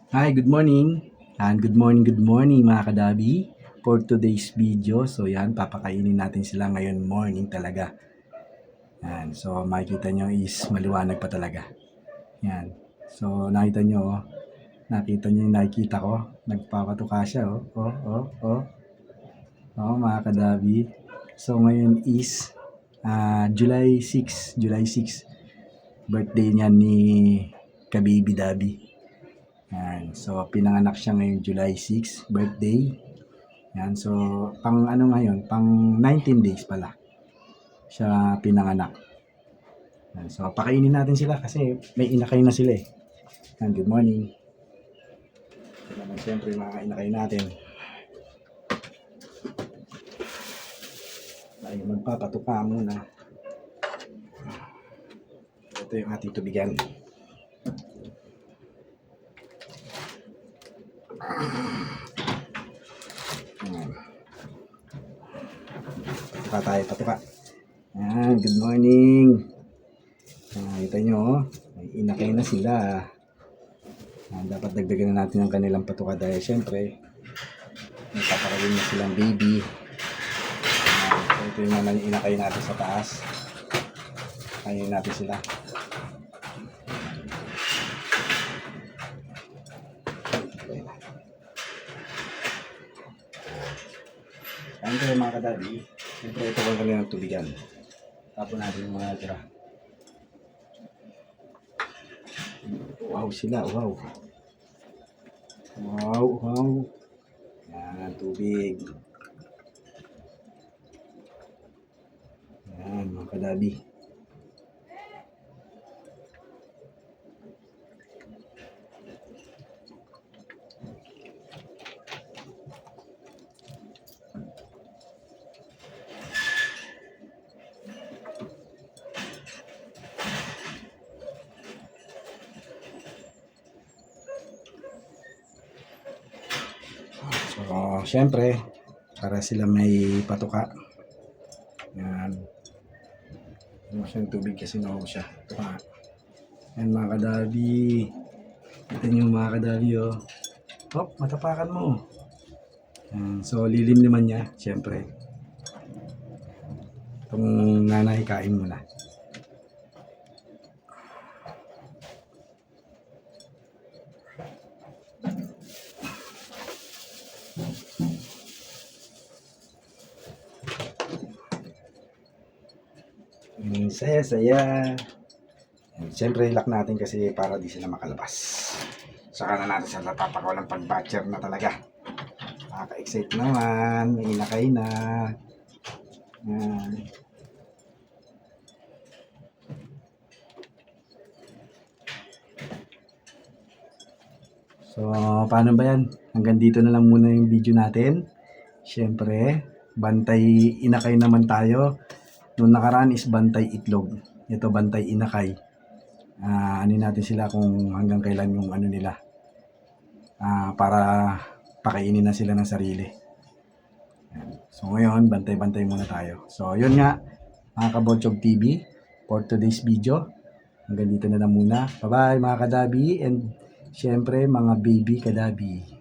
Hi, good morning. And good morning mga kadabi. For today's video, so yan, papakainin natin sila ngayon morning talaga. Yan, so makikita nyo is maliwanag pa talaga. Yan, so nakita nyo yung nakikita ko. Nagpapatuka siya, mga kadabi. So ngayon is July 6, birthday niya ni Kabibi Dabi. Yan. So, pinanganak siya ngayong July 6, birthday. Yan. So, pang ano ngayon, pang 19 days pala siya pinanganak. Yan. So, pakainin natin sila kasi may inakay na sila eh. Yan. Good morning. Yan. Siyempre, mga inakay natin. Ay, magpapatuka muna. Ito yung ating tubigan. Patuka tayo, patuka. Yan, good morning. Kita nyo, may inakay na sila. Dapat dagdagan na natin ang kanilang patuka dahil syempre, may papakain na silang baby. Ito yung naman inakay natin sa taas. Kainin natin sila. Kain kayo mga kadabi. Siyempre ito ko kami ng tubigan. Tapon natin yung mga tira. Wow sila, wow. Wow. Yan, tubig. Yan, mga kadabi. So, syempre, para sila may patuka. Yan. Ano siyang tubig kasi naku siya. Tuka. Yan mga kadabi. Ito yung mga kadabi oh. Hop, matapakan mo. Yan. So, lilim naman niya, syempre. Itong nanay, kain mo na. Saya. Siyempre, lock natin kasi para di sila makalabas. Saka na natin sa napapakawalang pag-batcher na talaga. Nakaka-excite naman. May inakay na. Yan. So, paano ba yan? Hanggang dito na lang muna yung video natin. Siyempre, bantay inakay naman tayo. Noong nakaraan is bantay itlog. Ito bantay inakay. Ano natin sila kung hanggang kailan yung ano nila. Para pakainin na sila ng sarili. So ngayon, bantay-bantay muna tayo. So yun nga, mga Kaboltsog TV, for today's video. Hanggang dito na lang muna. Bye-bye mga kadabi and syempre mga baby kadabi.